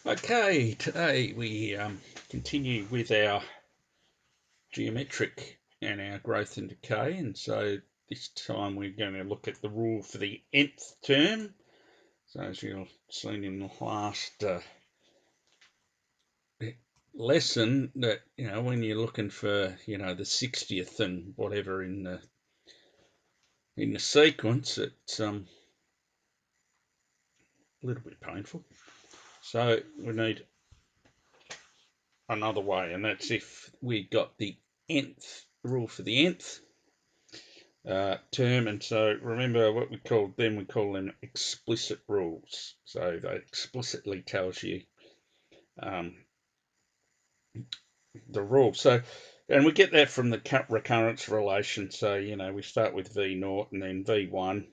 Okay, today we continue with our geometric and our growth and decay, and so this time we're going to look at the rule for the nth term. So as you've seen in the last lesson, that when you're looking for the 60th and whatever in the sequence, it's a little bit painful. So we need another way, and that's if we got the nth rule for the nth term. And so remember what we call them explicit rules. So that explicitly tells you the rule. So, and we get that from the recurrence relation. So we start with V0, and then V1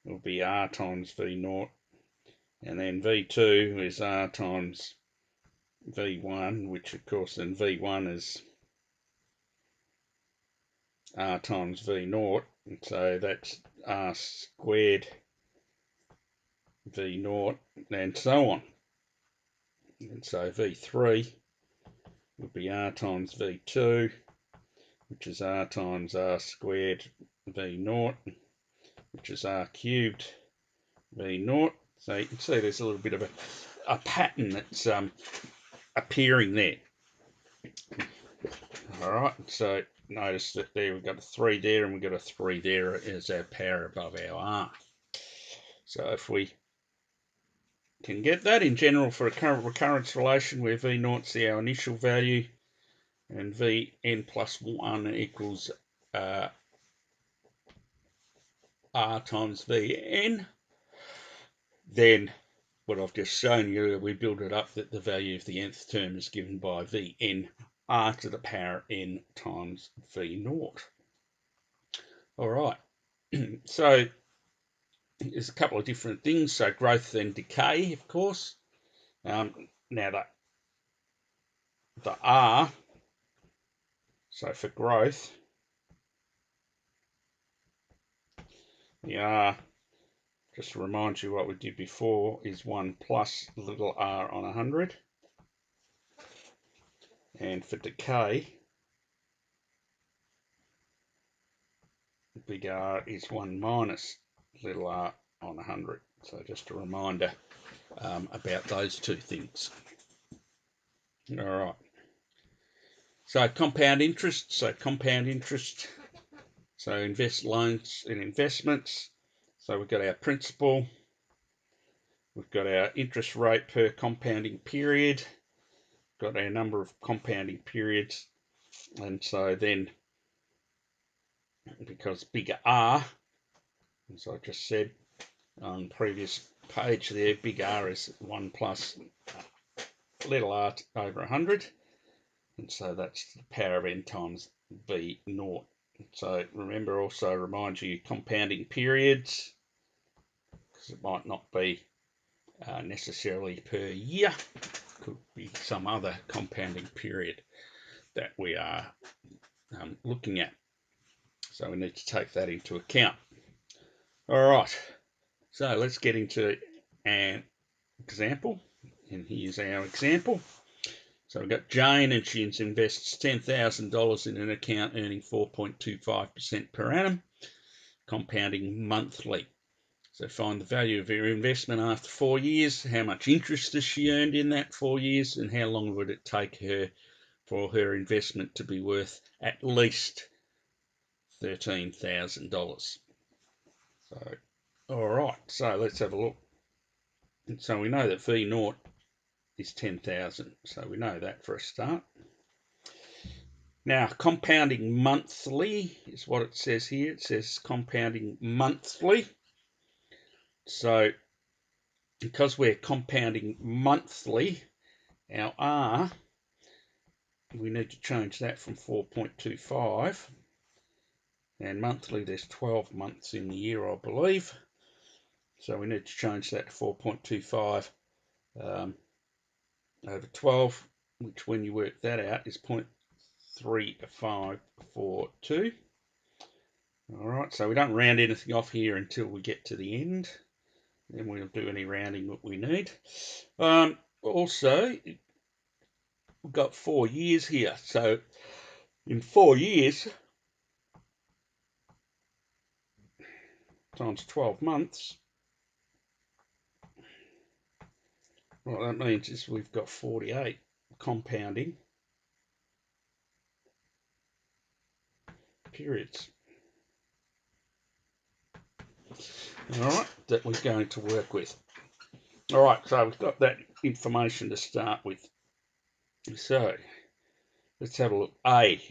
will be R times V0, and then V2 is R times V1, which of course then V1 is R times V0, and so that's R squared V0, and so on. And so V3 would be R times V2, which is R times R squared V0, which is R cubed V0. So you can see there's a little bit of a pattern that's appearing there. All right, so notice that there we've got a 3 there, and we've got a 3 there as our power above our R. So if we can get that in general for a current recurrence relation where V0 is our initial value and Vn plus 1 equals R times Vn, then what I've just shown you, we build it up that the value of the nth term is given by Vn R to the power n times V0. All right, so there's a couple of different things. So growth and decay, of course. Now the R, so for growth, the R, just to remind you what we did before, is 1 plus little r on 100. And for decay, big R is 1 minus little r on 100. So just a reminder about those two things. All right. So compound interest. So invest loans and investments. So we've got our principal. We've got our interest rate per compounding period. Got our number of compounding periods. And so then, because bigger R, as I just said on the previous page there, big R is 1 plus little r over 100. And so that's the power of n times V0. So remember, also remind you compounding periods, because it might not be necessarily per year. Could be some other compounding period that we are looking at. So we need to take that into account. All right, so let's get into an example. And here's our example. So we've got Jane, and she invests $10,000 in an account earning 4.25% per annum, compounding monthly. So find the value of her investment after 4 years. How much interest has she earned in that 4 years, and how long would it take her for her investment to be worth at least $13,000? So, all right, so let's have a look. And so we know that V0 is 10,000, so we know that for a start. Now, compounding monthly is what it says here. It says compounding monthly. So because we're compounding monthly, our R, we need to change that from 4.25. And monthly, there's 12 months in the year, I believe. So we need to change that to 4.25 over 12, which when you work that out is 0.3542. All right, so we don't round anything off here until we get to the end. then we'll do any rounding that we need. Also, we've got 4 years here. So in 4 years, times 12 months, what that means is we've got 48 compounding periods. All right, that we're going to work with. All right, so we've got that information to start with. So let's have a look. A,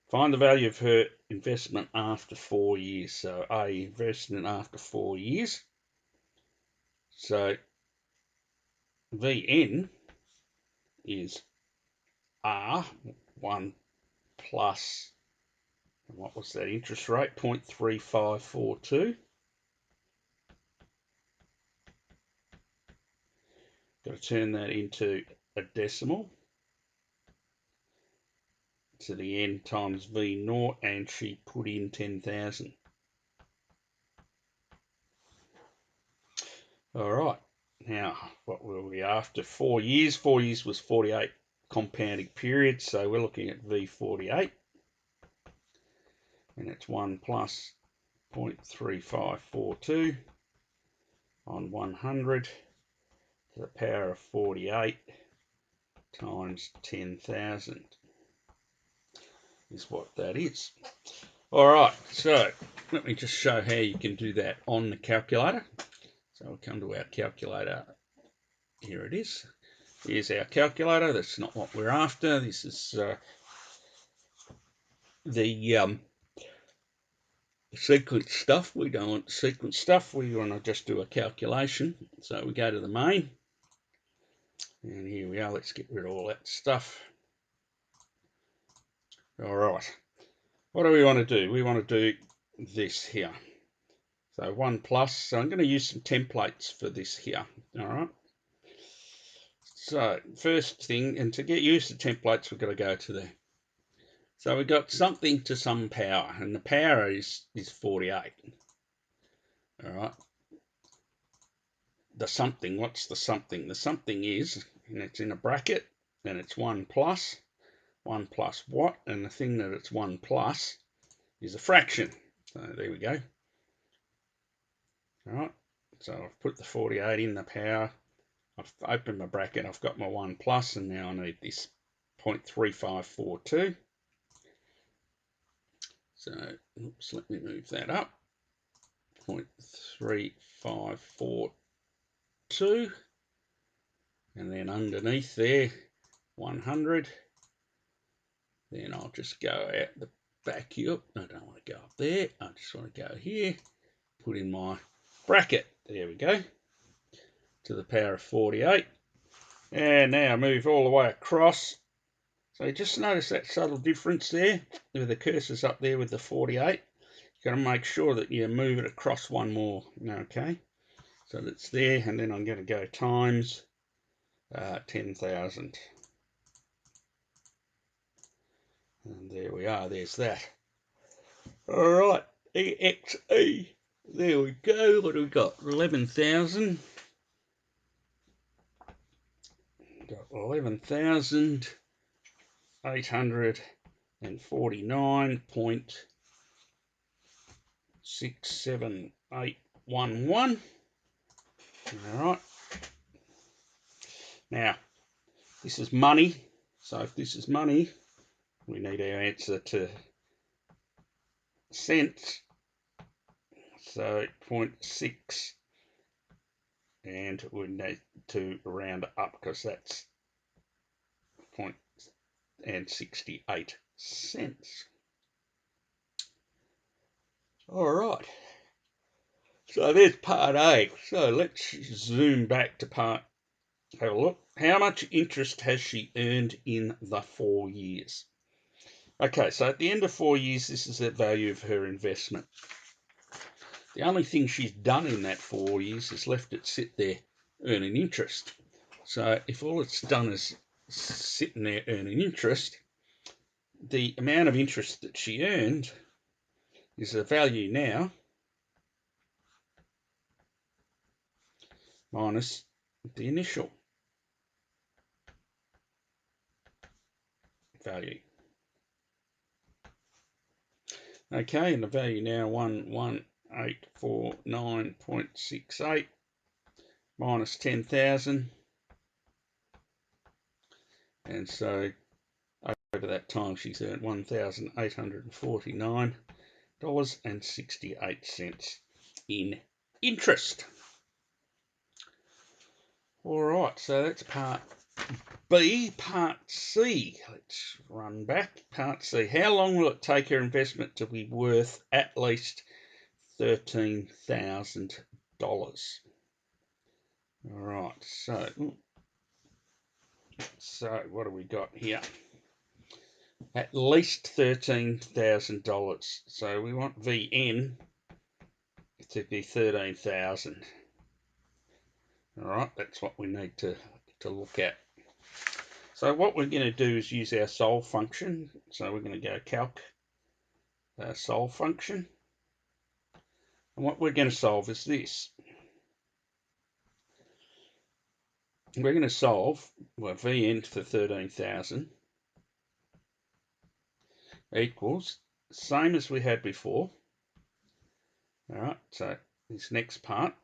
find the value of her investment after 4 years. So A, investment after 4 years. So VN is R1 plus, what was that interest rate? 0.3542. Got to turn that into a decimal to the n times V naught, and she put in 10,000. All right, now what were we after? 4 years. 4 years was 48 compounding periods, so we're looking at V48, and it's 1 plus 0.3542 on 100 to the power of 48 times 10,000 is what that is. All right, so let me just show how you can do that on the calculator. So we'll come to our calculator. Here it is. Here's our calculator. That's not what we're after. This is the sequence stuff. We don't want sequence stuff. We want to just do a calculation. So we go to the main. And here we are. Let's get rid of all that stuff. All right. What do we want to do? We want to do this here. So 1 plus. So I'm going to use some templates for this here. All right. So first thing, and to get used to templates, we've got to go to there. So we've got something to some power, and the power is 48. All right. The something, what's the something? The something is, and it's in a bracket, and it's 1 plus what? And the thing that it's 1 plus is a fraction. So there we go. All right. So I've put the 48 in the power. I've opened my bracket. I've got my 1 plus, and now I need this 0.3542. So, oops, let me move that up. 0.3542. And then underneath there, 100. Then I'll just go out the back here. I don't want to go up there. I just want to go here. Put in my bracket. There we go. To the power of 48. And now move all the way across. So just notice that subtle difference there with the cursors up there with the 48. You've got to make sure that you move it across one more. Okay. So that's there. And then I'm going to go times 10,000. And there we are. There's that. All right. EXE. There we go. What do we got? 11,000. Got 11,849.67811. All right. Now, this is money. So if this is money, we need our answer to cents. So 0.6. And we need to round up because that's 0.68 cents. All right. So there's part A. So let's zoom back to part. Have a look. How much interest has she earned in the 4 years? Okay, so at the end of 4 years, this is the value of her investment. The only thing she's done in that 4 years is left it sit there earning interest. So if all it's done is sitting there earning interest, the amount of interest that she earned is the value now minus the initial value. Okay, and the value now 11849.68 minus 10,000. And so over that time she's earned $1,849.68 in interest. All right, so that's part B. Part C, let's run back. Part C, how long will it take her investment to be worth at least $13,000? All right, so what do we got here? At least $13,000. So we want VN to be 13,000. All right, that's what we need to look at. So what we're going to do is use our solve function. So we're going to go calc solve function. And what we're going to solve is this. We're going to solve, well, Vn for 13,000 equals, same as we had before. All right, so this next part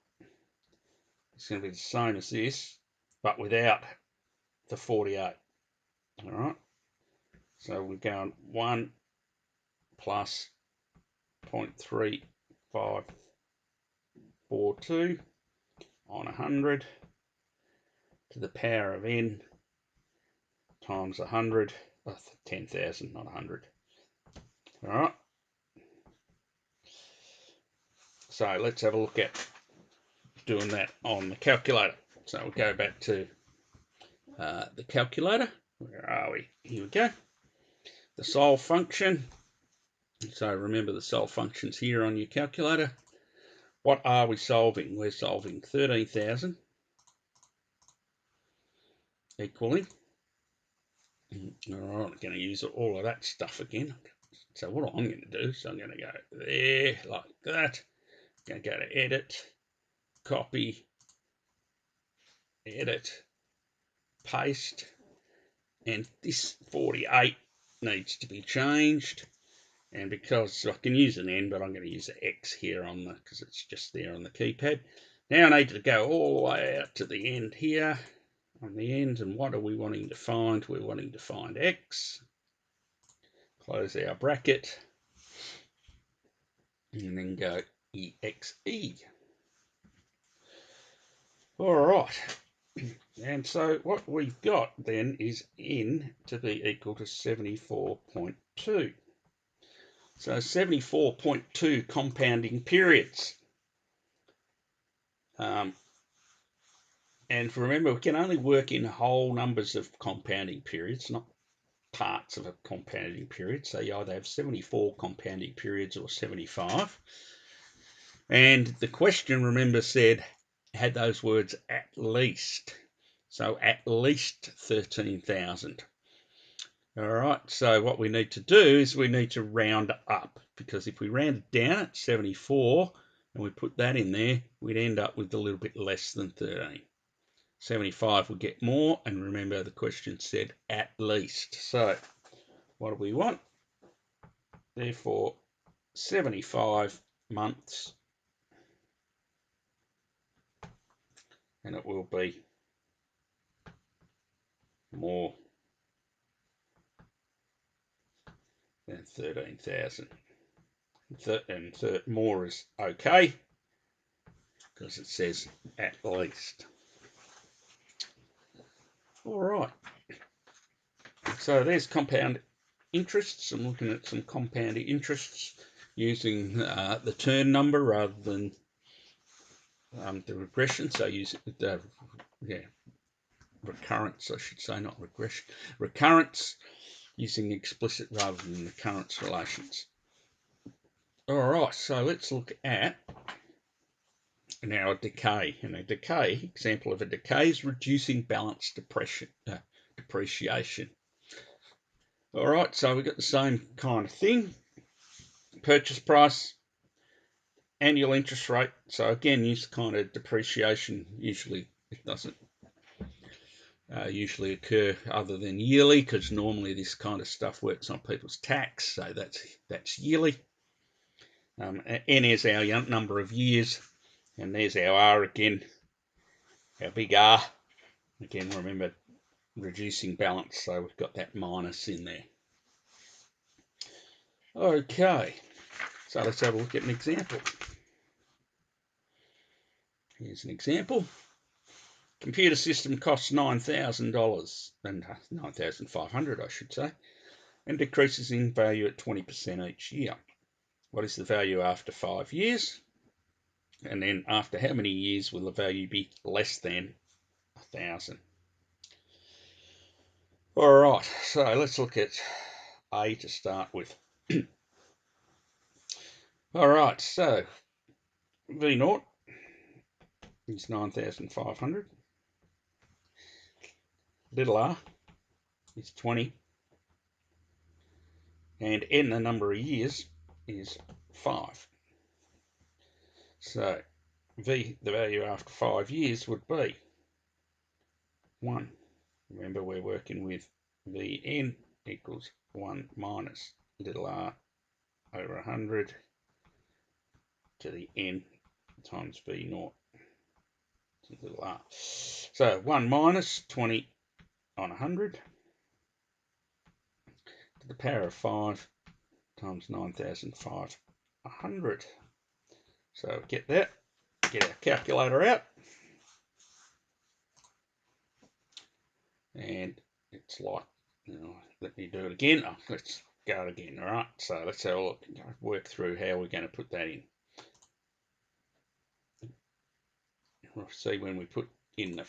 is going to be the same as this, but without the 48. All right, so we're going 1 plus 0.3542 on 100 to the power of n times 100, 10,000, not 100. All right. So let's have a look at doing that on the calculator. So we'll go back to the calculator. Where are we? Here we go. The solve function. So remember the solve functions here on your calculator. What are we solving? We're solving 13,000 equaling. All right, I'm going to use all of that stuff again. So what I'm going to do is I'm going to go there like that. I'm going to go to edit, copy, edit, paste, and this 48 needs to be changed. And because I can use an N, but I'm going to use an X here on the, because it's just there on the keypad. Now I need to go all the way out to the end here on the end. And what are we wanting to find? We're wanting to find X. Close our bracket. And then go EXE. All right. And so what we've got then is N to be equal to 74.2. So 74.2 compounding periods. And remember, we can only work in whole numbers of compounding periods, not parts of a compounding period. So you either have 74 compounding periods or 75. And the question, remember, had those words at least. So at least 13,000. All right, so what we need to do is we need to round up, because if we round it down at 74 and we put that in there, we'd end up with a little bit less than 13. 75 will get more, and remember the question said at least. So what do we want? Therefore, 75 months, and it will be more than 13,000. And more is okay, because it says at least. All right. So there's compound interests. I'm looking at some compound interests using the turn number rather than the regression. So use the recurrence, I should say, not regression. Recurrence using explicit rather than recurrence relations. All right, so let's look at now a decay. And a decay, example of a decay is reducing balance depreciation. All right, so we've got the same kind of thing. Purchase price annual interest rate. So again, use kind of depreciation. Usually it doesn't usually occur other than yearly, because normally this kind of stuff works on people's tax. So that's yearly. N is our number of years, and there's our R again, our big R. Again, remember reducing balance, so we've got that minus in there. Okay, so let's have a look at an example. Here's an example. Computer system costs $9,000, and $9,500 I should say, and decreases in value at 20% each year. What is the value after 5 years? And then after how many years will the value be less than 1,000? All right, so let's look at A to start with. All right, so V0 is 9,500. Little r is 20. And n, the number of years, is 5. So V, the value after 5 years, would be 1. Remember, we're working with Vn equals 1 minus little r over 100 to the n times V0 to little r. So 1 minus 20 on 100 to the power of 5 times 9,500. So get that, get our calculator out, and it's like, let me do it again. Let's go again. All right, so let's have a look, work through how we're going to put that in. We'll see when we put in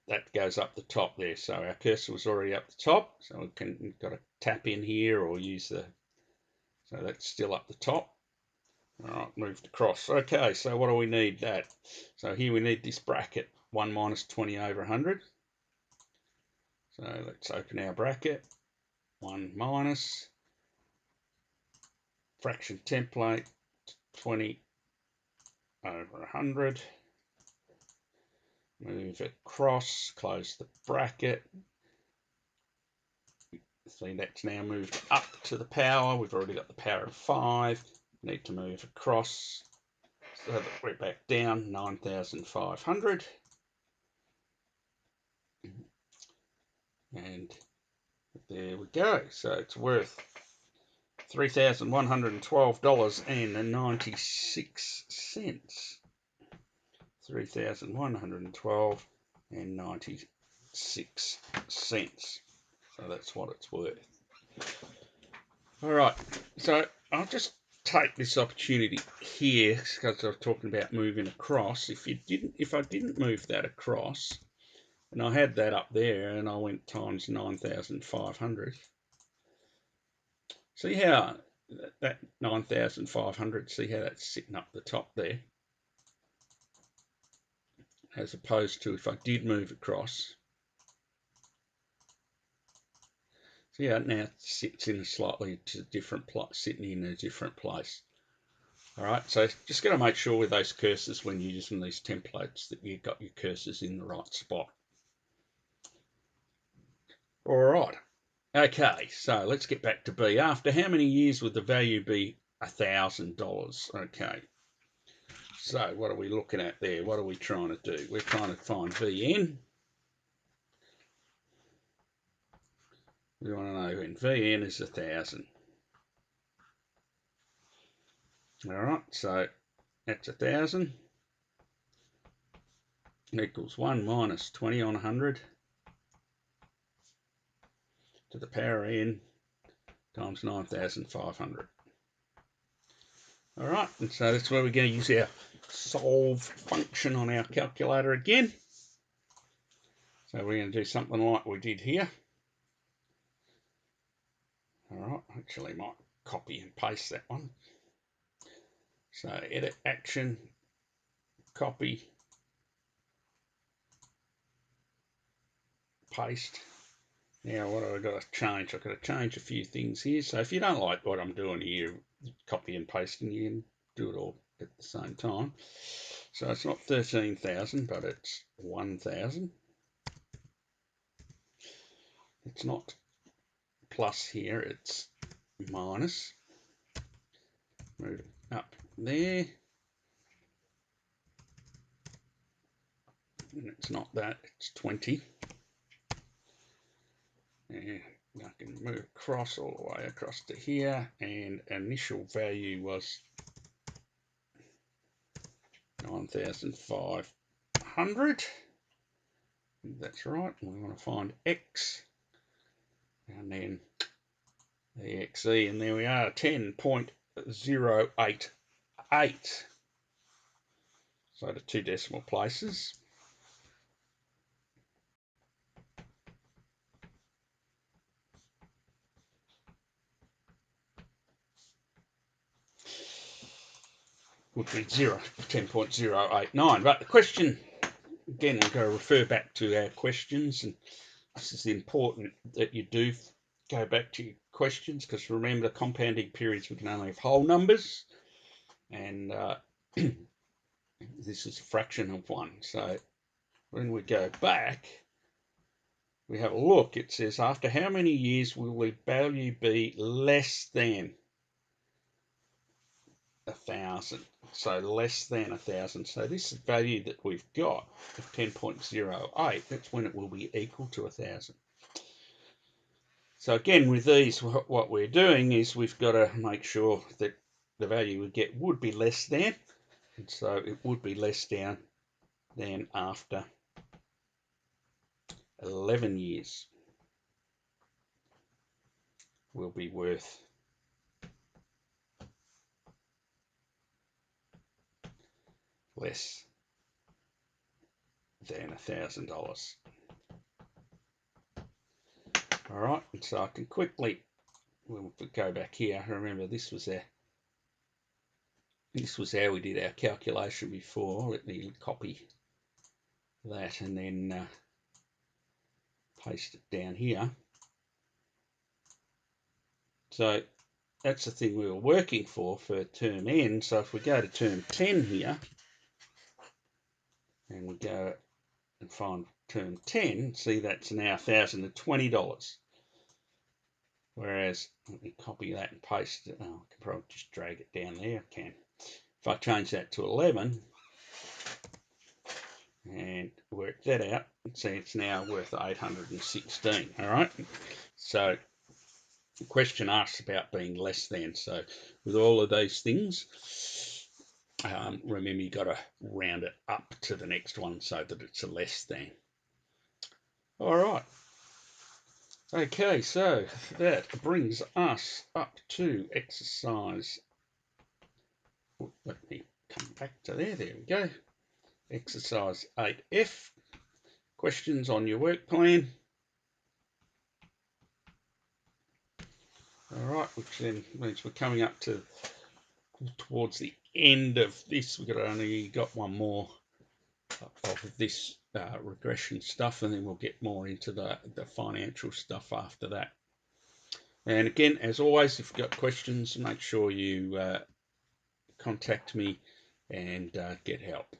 that goes up the top there. So our cursor was already up the top, so we've got to tap in here or use so that's still up the top. All right, moved across. Okay, so what do we need that? So here we need this bracket, 1 minus 20 over 100. So let's open our bracket, 1 minus, fraction template, 20 over 100. Move across, close the bracket. See, that's now moved up to the power. We've already got the power of 5. Need to move across so that we're back down 9,500. And there we go. So it's worth $3,112.96. $3,112.96. So that's what it's worth. All right. So I'll just take this opportunity here because I was talking about moving across. If I didn't move that across, and I had that up there, and I went times 9,500. See how that 9,500, see how that's sitting up the top there, as opposed to if I did move across. See how it now sits in a slightly different place, sitting in a different place. All right, so just got to make sure with those cursors when you're using these templates that you've got your cursors in the right spot. All right. Okay, so let's get back to B. After how many years would the value be $1,000? Okay. So what are we looking at there? What are we trying to do? We're trying to find Vn. We want to know when Vn is 1,000. All right, so that's 1,000 equals 1 minus 20 on 100 to the power n times 9,500. All right, and so that's where we're going to use our solve function on our calculator again. So we're going to do something like we did here. All right, actually I might copy and paste that one. So edit action, copy, paste. Now what have I got to change? I've got to change a few things here. So if you don't like what I'm doing here, copy and pasting, you can do it all at the same time. So it's not 13,000, but it's 1,000. It's not plus here, it's minus. Move it up there. And it's not that, it's 20. And I can move across all the way across to here, and initial value was 9,500. That's right. We want to find X, and then the XE, and there we are, 10.088. So the 2 decimal places. Would be 10.089. But the question, again, I'm going to refer back to our questions, and this is important that you do go back to your questions, because remember, compounding periods, we can only have whole numbers, and this is a fraction of 1. So when we go back, we have a look. It says, after how many years will the value be less than 1,000? So less than 1,000. So this value that we've got of 10.08, that's when it will be equal to 1,000. So again, with these, what we're doing is we've got to make sure that the value we get would be less than, and so it would be less than after 11 years will be worth less than $1,000. All right, and so I can quickly, we'll go back here. Remember, this was how we did our calculation before. Let me copy that and then paste it down here. So that's the thing we were working for term n. So if we go to term 10 here, and we go and find term 10, see that's now $1,020. Whereas, let me copy that and paste it. Oh, I can probably just drag it down there. I can. If I change that to 11 and work that out, see it's now worth 816. All right. So the question asks about being less than. So with all of those things, remember, you've got to round it up to the next one so that it's a less than. All right. Okay, so that brings us up to exercise. Let me come back to there. There we go. Exercise 8F. Questions on your work plan. All right, which then means we're coming up towards the end of this. We've only got one more of this regression stuff, and then we'll get more into the financial stuff after that. And again, as always, if you've got questions, make sure you contact me and get help.